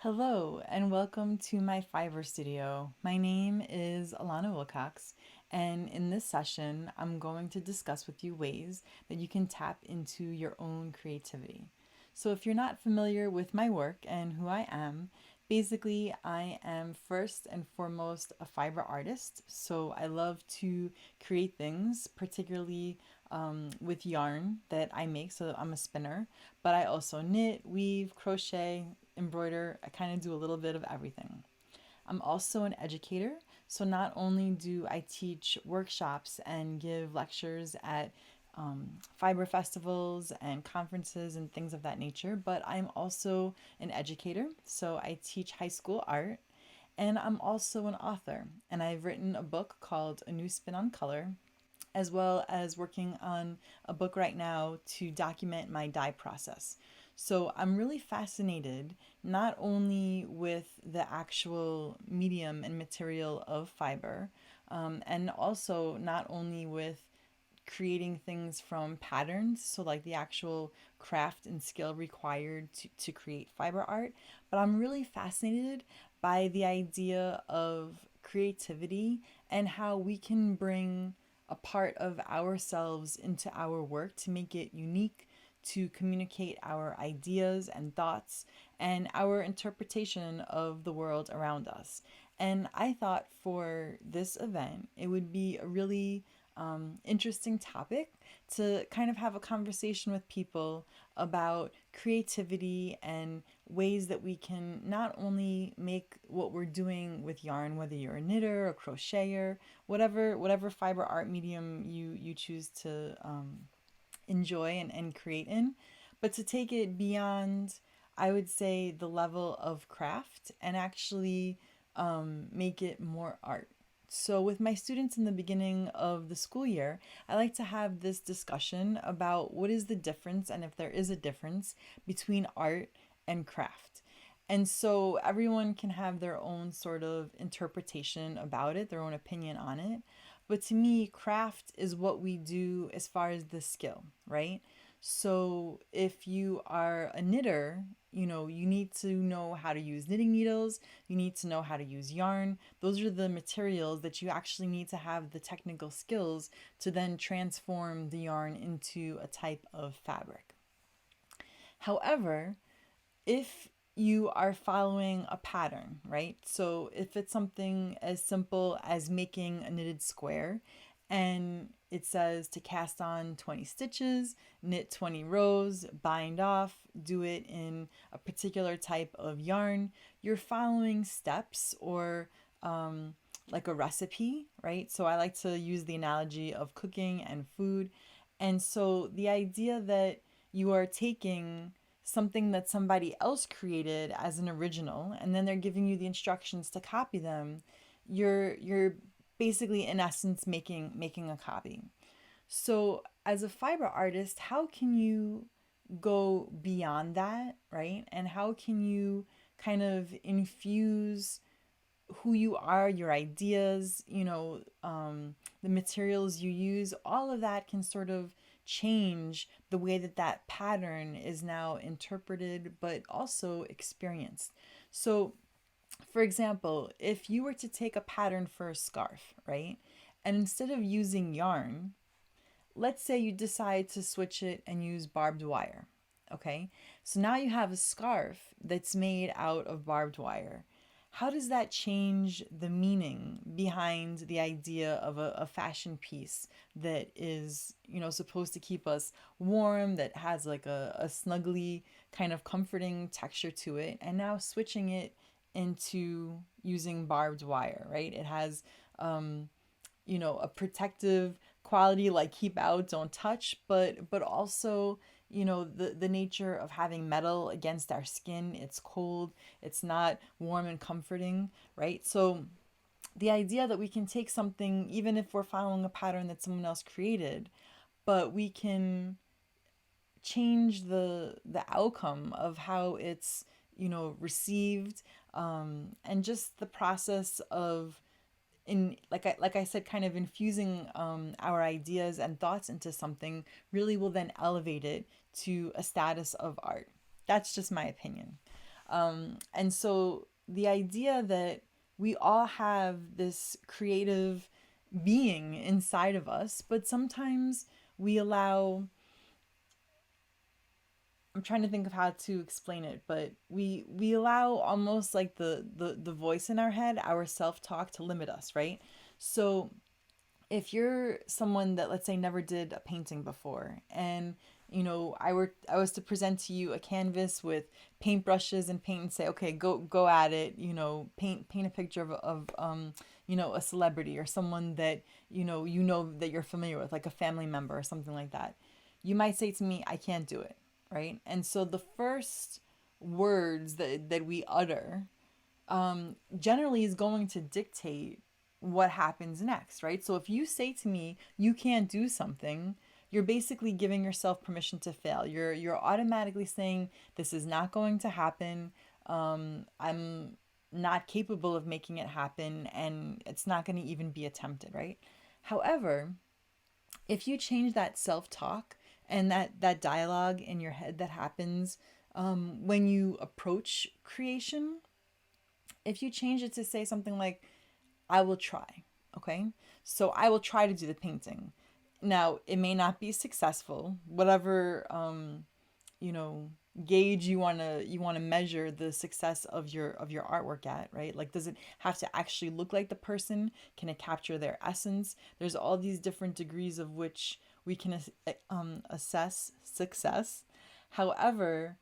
Hello, and welcome to my Fiverr studio. My name is Alanna Wilcox, and in this session, I'm going to discuss with you ways that you can tap into your own creativity. So, if you're not familiar with my work and who I am, basically, I am first and foremost a Fiverr artist. So, I love to create things, particularly with yarn that I make. So, I'm a spinner, but I also knit, weave, crochet, embroider. I kind of do a little bit of everything. I'm also an educator, so not only do I teach workshops and give lectures at fiber festivals and conferences and things of that nature, but I'm also an educator, so I teach high school art, and I'm also an author, and I've written a book called A New Spin on Color, as well as working on a book right now to document my dye process. So I'm really fascinated not only with the actual medium and material of fiber, and also not only with creating things from patterns, so like the actual craft and skill required to create fiber art, but I'm really fascinated by the idea of creativity and how we can bring a part of ourselves into our work to make it unique, to communicate our ideas and thoughts and our interpretation of the world around us. And I thought for this event, it would be a really interesting topic to kind of have a conversation with people about creativity and ways that we can not only make what we're doing with yarn, whether you're a knitter, a crocheter, whatever fiber art medium you choose to enjoy and create in, but to take it beyond, I would say, the level of craft and actually make it more art. So, with my students in the beginning of the school year, I like to have this discussion about what is the difference and if there is a difference between art and craft. And so everyone can have their own sort of interpretation about it, their own opinion on it. But to me, craft is what we do as far as the skill, right? So if you are a knitter, you need to know how to use knitting needles, you need to know how to use yarn. Those are the materials that you actually need to have the technical skills to then transform the yarn into a type of fabric. However, if you are following a pattern, right? So if it's something as simple as making a knitted square and it says to cast on 20 stitches, knit 20 rows, bind off, do it in a particular type of yarn, you're following steps or like a recipe, right? So I like to use the analogy of cooking and food. And so the idea that you are taking something that somebody else created as an original and then they're giving you the instructions to copy them, you're basically in essence making a copy. So as a fiber artist, how can you go beyond that, right? And how can you kind of infuse who you are, your ideas, the materials you use, all of that can sort of change the way that that pattern is now interpreted, but also experienced. So, for example, if you were to take a pattern for a scarf, right? And instead of using yarn, let's say you decide to switch it and use barbed wire. Okay, so now you have a scarf that's made out of barbed wire. How does that change the meaning behind the idea of a fashion piece that is, supposed to keep us warm, that has like a snuggly kind of comforting texture to it, and now switching it into using barbed wire, right? It has a protective quality like keep out, don't touch, but also the nature of having metal against our skin. It's cold, it's not warm and comforting, right? So the idea that we can take something, even if we're following a pattern that someone else created, but we can change the outcome of how it's received, and just the process of, in like I said, kind of infusing our ideas and thoughts into something really will then elevate it to a status of art. That's just my opinion. And so the idea that we all have this creative being inside of us, but sometimes we allow, I'm trying to think of how to explain it, but we allow almost like the voice in our head, our self-talk, to limit us, right? So if you're someone that, let's say, never did a painting before, and I was to present to you a canvas with paintbrushes and paint and say, okay, go at it, paint a picture of a celebrity or someone that that you're familiar with, like a family member or something like that. You might say to me, I can't do it, right? And so the first words that we utter generally is going to dictate what happens next, right? So if you say to me, you can't do something, you're basically giving yourself permission to fail. You're automatically saying, this is not going to happen. I'm not capable of making it happen, and it's not going to even be attempted, right? However, if you change that self-talk and that dialogue in your head that happens when you approach creation, if you change it to say something like, I will try, okay? So I will try to do the painting. Now, it may not be successful, whatever you know, gauge you want to measure the success of your artwork at, right? Like, does it have to actually look like the person? Can it capture their essence? There's all these different degrees of which we can assess success. However,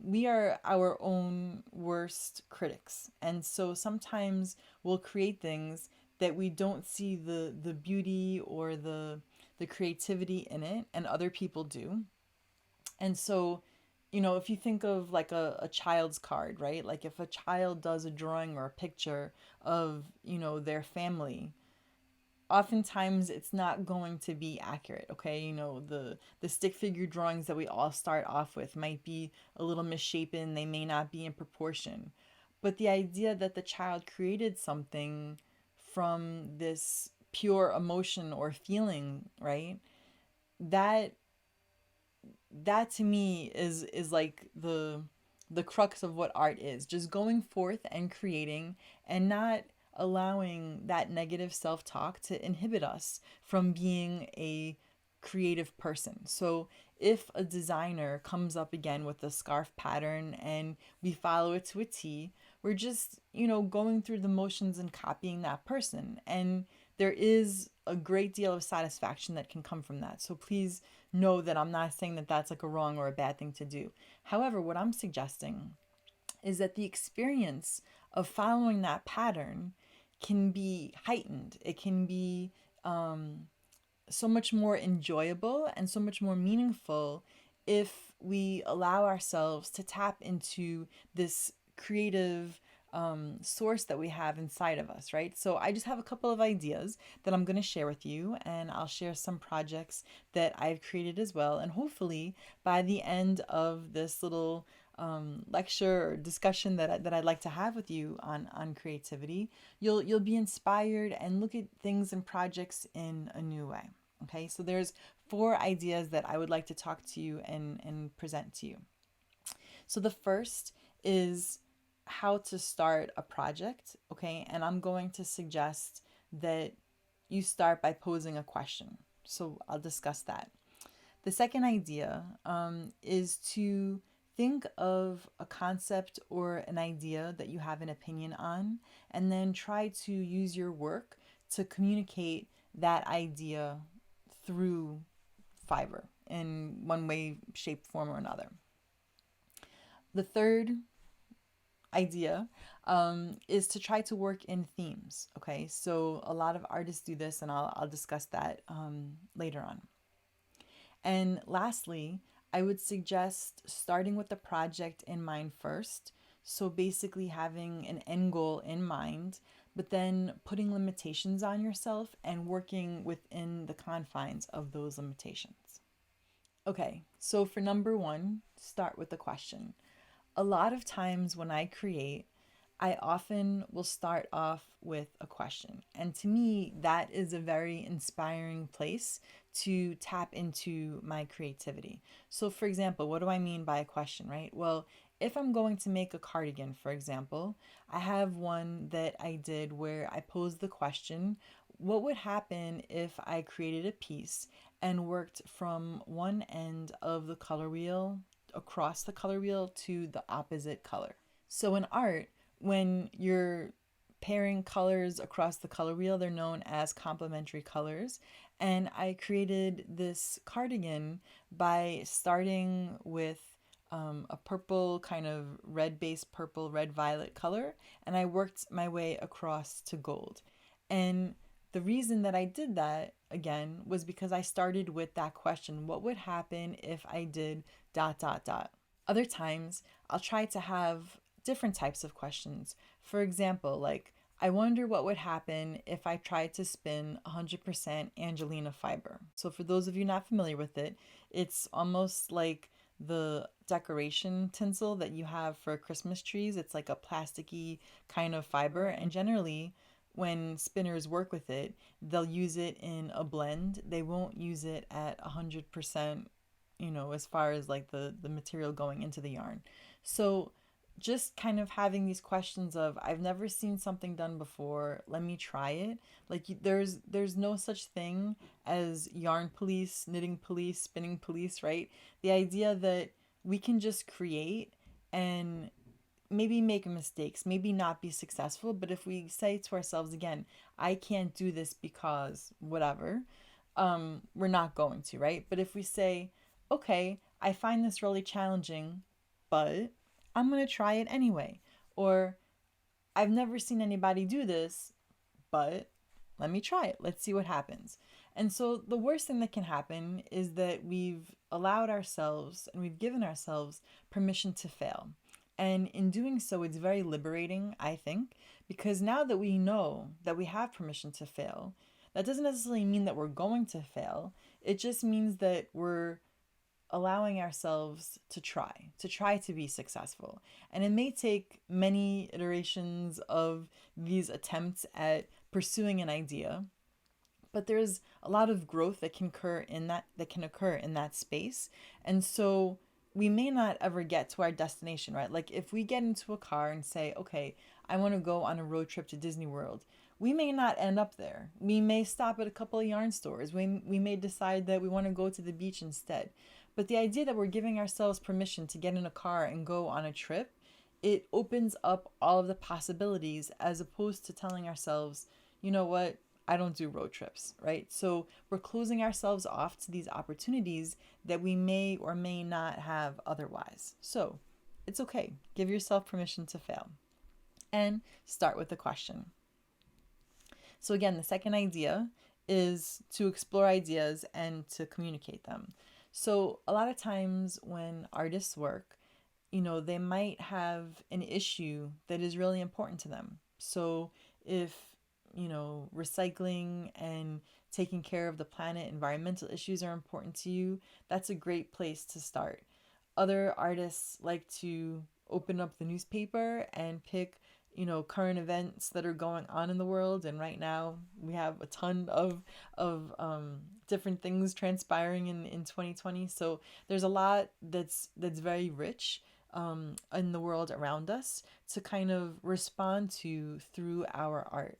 we are our own worst critics. And so sometimes we'll create things that we don't see the beauty or the creativity in it, and other people do. And so, if you think of like a child's card, right? Like if a child does a drawing or a picture of, their family, oftentimes it's not going to be accurate. Okay, the stick figure drawings that we all start off with might be a little misshapen, they may not be in proportion, but the idea that the child created something from this pure emotion or feeling, right, that that to me is like the crux of what art is, just going forth and creating, and not allowing that negative self-talk to inhibit us from being a creative person. So if a designer comes up again with a scarf pattern and we follow it to a T, we're just, going through the motions and copying that person. And there is a great deal of satisfaction that can come from that. So please know that I'm not saying that that's like a wrong or a bad thing to do. However, what I'm suggesting is that the experience of following that pattern can be heightened. It can be so much more enjoyable and so much more meaningful if we allow ourselves to tap into this creative source that we have inside of us, right? So I just have a couple of ideas that I'm going to share with you, and I'll share some projects that I've created as well. And hopefully, by the end of this little lecture or discussion that I'd like to have with you on creativity, you'll be inspired and look at things and projects in a new way. Okay, so there's 4 ideas that I would like to talk to you and present to you. So the first is how to start a project, okay? And I'm going to suggest that you start by posing a question. So I'll discuss that. The second idea is to think of a concept or an idea that you have an opinion on, and then try to use your work to communicate that idea through Fiverr in one way, shape, form, or another. The third idea is to try to work in themes. Okay, so a lot of artists do this, and I'll discuss that later on. And lastly, I would suggest starting with the project in mind first. So basically, having an end goal in mind, but then putting limitations on yourself and working within the confines of those limitations. Okay, so for number 1, start with the question. A lot of times when I create, I often will start off with a question. And to me, that is a very inspiring place to tap into my creativity. So, for example, what do I mean by a question, right? Well, if I'm going to make a cardigan, for example, I have one that I did where I posed the question, what would happen if I created a piece and worked from one end of the color wheel across the color wheel to the opposite color? So in art, when you're pairing colors across the color wheel, they're known as complementary colors. And I created this cardigan by starting with a purple, kind of red based purple, red violet color, and I worked my way across to gold. And the reason that I did that again was because I started with that question, what would happen if I did dot dot dot? Other times, I'll try to have different types of questions. For example, like, I wonder what would happen if I tried to spin 100% Angelina fiber. So, for those of you not familiar with it, it's almost like the decoration tinsel that you have for Christmas trees. It's like a plasticky kind of fiber, and generally, when spinners work with it, they'll use it in a blend. They won't use it at 100%, as far as like the material going into the yarn. So just kind of having these questions of, I've never seen something done before, let me try it. Like, there's no such thing as yarn police, knitting police, spinning police, right? The idea that we can just create and maybe make mistakes, maybe not be successful, but if we say to ourselves again, I can't do this because whatever, we're not going to, right? But if we say, okay, I find this really challenging, but I'm going to try it anyway. Or I've never seen anybody do this, but let me try it. Let's see what happens. And so the worst thing that can happen is that we've allowed ourselves and we've given ourselves permission to fail. And in doing so, it's very liberating, I think, because now that we know that we have permission to fail, that doesn't necessarily mean that we're going to fail. It just means that we're allowing ourselves to try to be successful. And it may take many iterations of these attempts at pursuing an idea, but there's a lot of growth that can occur in that space. And so we may not ever get to our destination, right? Like if we get into a car and say, okay, I want to go on a road trip to Disney World, we may not end up there. We may stop at a couple of yarn stores. We may decide that we want to go to the beach instead. But the idea that we're giving ourselves permission to get in a car and go on a trip, it opens up all of the possibilities as opposed to telling ourselves, you know what, I don't do road trips, right? So we're closing ourselves off to these opportunities that we may or may not have otherwise. So it's okay. Give yourself permission to fail and start with the question. So again, the second idea is to explore ideas and to communicate them. So a lot of times when artists work, they might have an issue that is really important to them. So if recycling and taking care of the planet, environmental issues are important to you, that's a great place to start. Other artists like to open up the newspaper and pick, current events that are going on in the world. And right now we have a ton of different things transpiring in 2020. So there's a lot that's very rich in the world around us to kind of respond to through our art.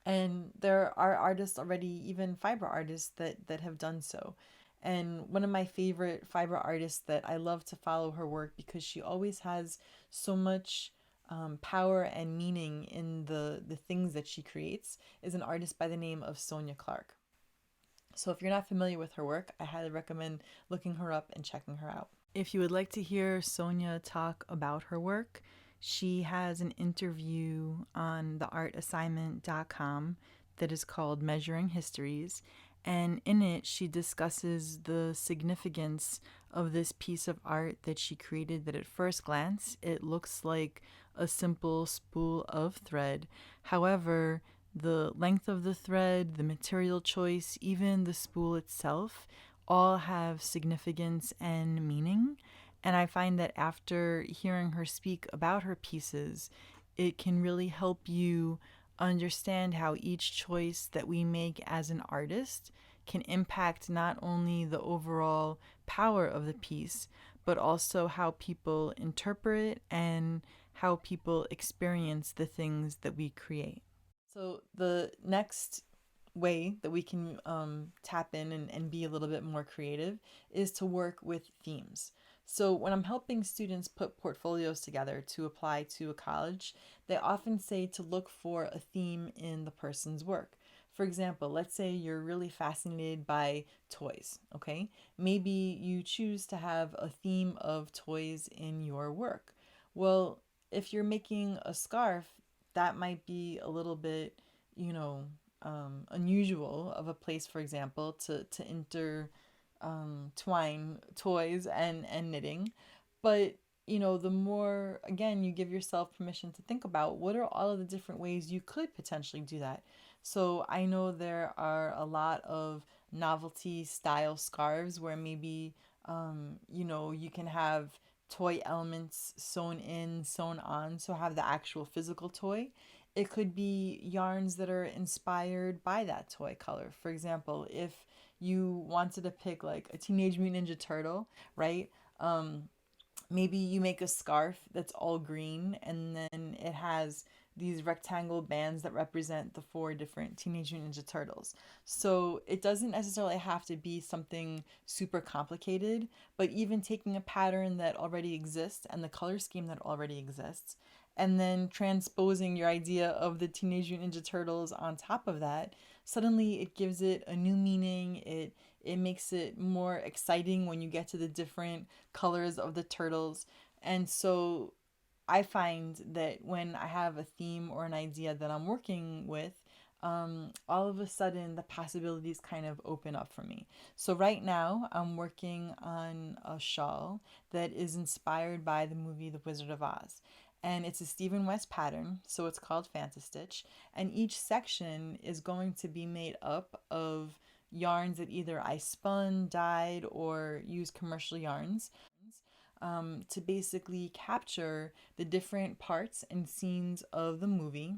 And there are artists already, even fiber artists, that have done so. And one of my favorite fiber artists that I love to follow her work because she always has so much power and meaning in the things that she creates is an artist by the name of Sonia Clark. So if you're not familiar with her work, I highly recommend looking her up and checking her out. If you would like to hear Sonia talk about her work, she has an interview on theartassignment.com that is called Measuring Histories. And in it, she discusses the significance of this piece of art that she created that at first glance, it looks like a simple spool of thread. However, the length of the thread, the material choice, even the spool itself, all have significance and meaning. And I find that after hearing her speak about her pieces, it can really help you understand how each choice that we make as an artist can impact not only the overall power of the piece, but also how people interpret and how people experience the things that we create. So, the next way that we can tap in and be a little bit more creative is to work with themes. So, when I'm helping students put portfolios together to apply to a college, they often say to look for a theme in the person's work. For example, let's say you're really fascinated by toys, okay? Maybe you choose to have a theme of toys in your work. Well, if you're making a scarf, that might be a little bit, you know, unusual of a place, for example, to intertwine toys and knitting. But the more, again, you give yourself permission to think about what are all of the different ways you could potentially do that. So I know there are a lot of novelty style scarves where maybe you can have toy elements sewn in, sewn on, so have the actual physical toy. It could be yarns that are inspired by that toy color. For example, if you wanted to pick like a Teenage Mutant Ninja Turtle, right? Um, Maybe you make a scarf that's all green and then it has these rectangle bands that represent the four different Teenage Mutant Ninja Turtles. So it doesn't necessarily have to be something super complicated, but even taking a pattern that already exists and the color scheme that already exists, and then transposing your idea of the Teenage Mutant Ninja Turtles on top of that, suddenly it gives it a new meaning. It makes it more exciting when you get to the different colors of the turtles. And so I find that when I have a theme or an idea that I'm working with, all of a sudden the possibilities kind of open up for me. So right now I'm working on a shawl that is inspired by the movie The Wizard of Oz. And it's a Stephen West pattern, so it's called Fantastitch. And each section is going to be made up of yarns that either I spun, dyed, or used commercial yarns to basically capture the different parts and scenes of the movie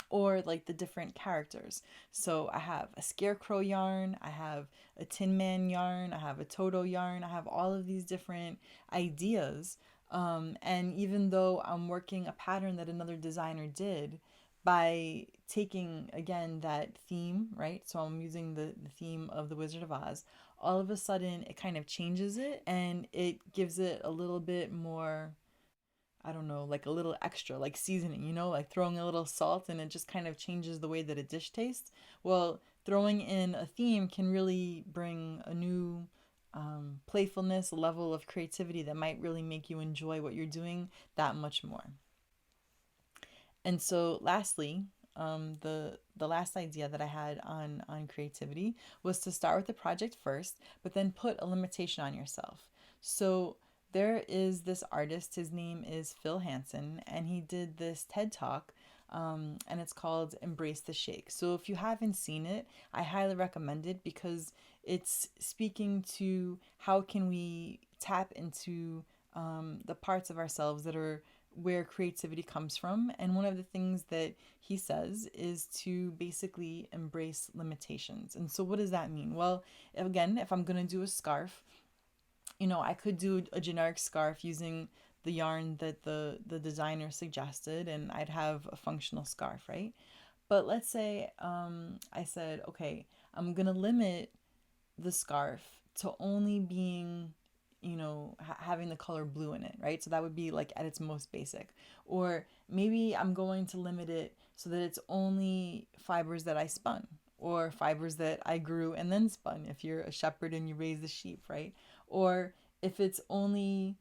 or like the different characters. So I have a scarecrow yarn, I have a Tin Man yarn, I have a Toto yarn, I have all of these different ideas. And even though I'm working a pattern that another designer did, by taking again that theme, right? So I'm using the theme of the Wizard of Oz. All of a sudden, it kind of changes it and it gives it a little bit more, I don't know, like a little extra, like seasoning, like throwing a little salt and it just kind of changes the way that a dish tastes. Well, throwing in a theme can really bring a new playfulness, a level of creativity that might really make you enjoy what you're doing that much more. And so, lastly, the last idea that I had on creativity was to start with the project first, but then put a limitation on yourself. So there is this artist. His name is Phil Hansen, and he did this TED Talk. And it's called Embrace the Shake. So if you haven't seen it, I highly recommend it because it's speaking to how can we tap into the parts of ourselves that are where creativity comes from. And one of the things that he says is to basically embrace limitations. And so, what does that mean? Well, again, if I'm going to do a scarf, I could do a generic scarf using the yarn that the designer suggested, and I'd have a functional scarf, right? But let's say I said, okay, I'm going to limit the scarf to only being having the color blue in it, right? So that would be like at its most basic. Or maybe I'm going to limit it so that it's only fibers that I spun or fibers that I grew and then spun if you're a shepherd and you raise the sheep, right? Or if it's only,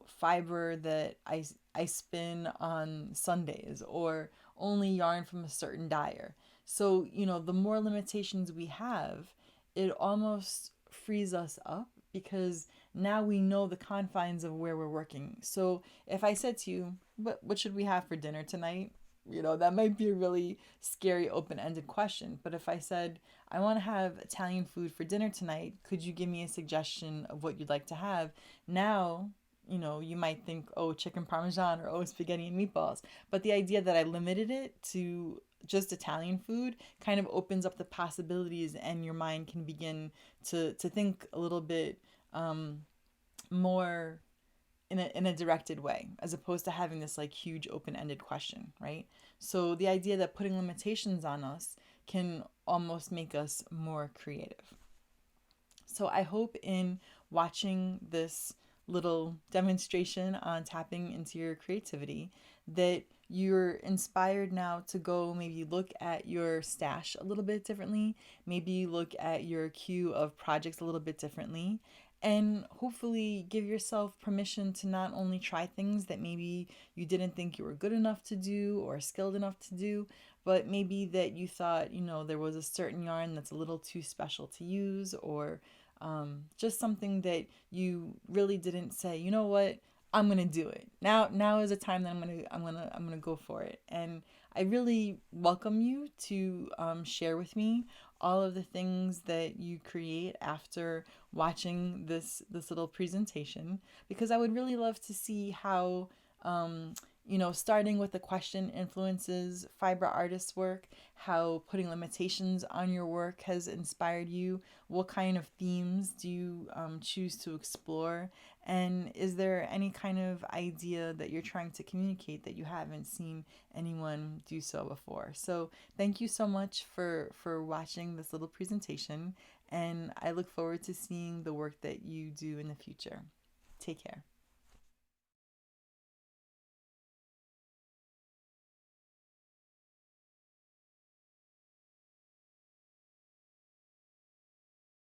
fiber that I spin on Sundays or only yarn from a certain dyer. So, the more limitations we have, it almost frees us up because now we know the confines of where we're working. So if I said to you, what should we have for dinner tonight? That might be a really scary open-ended question. But if I said, I want to have Italian food for dinner tonight, could you give me a suggestion of what you'd like to have? Now, you might think, oh, chicken parmesan or oh, spaghetti and meatballs. But the idea that I limited it to just Italian food kind of opens up the possibilities and your mind can begin to think a little bit more in a directed way, as opposed to having this like huge open-ended question, right? So the idea that putting limitations on us can almost make us more creative. So I hope in watching this little demonstration on tapping into your creativity that you're inspired now to go maybe look at your stash a little bit differently, maybe look at your queue of projects a little bit differently, and hopefully give yourself permission to not only try things that maybe you didn't think you were good enough to do or skilled enough to do, but maybe that you thought, there was a certain yarn that's a little too special to use, or just something that you really didn't say, you know what, I'm gonna do it. Now is a time that I'm gonna go for it. And I really welcome you to share with me all of the things that you create after watching this little presentation, because I would really love to see how starting with the question influences fiber artists' work, how putting limitations on your work has inspired you, what kind of themes do you choose to explore, and is there any kind of idea that you're trying to communicate that you haven't seen anyone do so before. So thank you so much for watching this little presentation, and I look forward to seeing the work that you do in the future. Take care.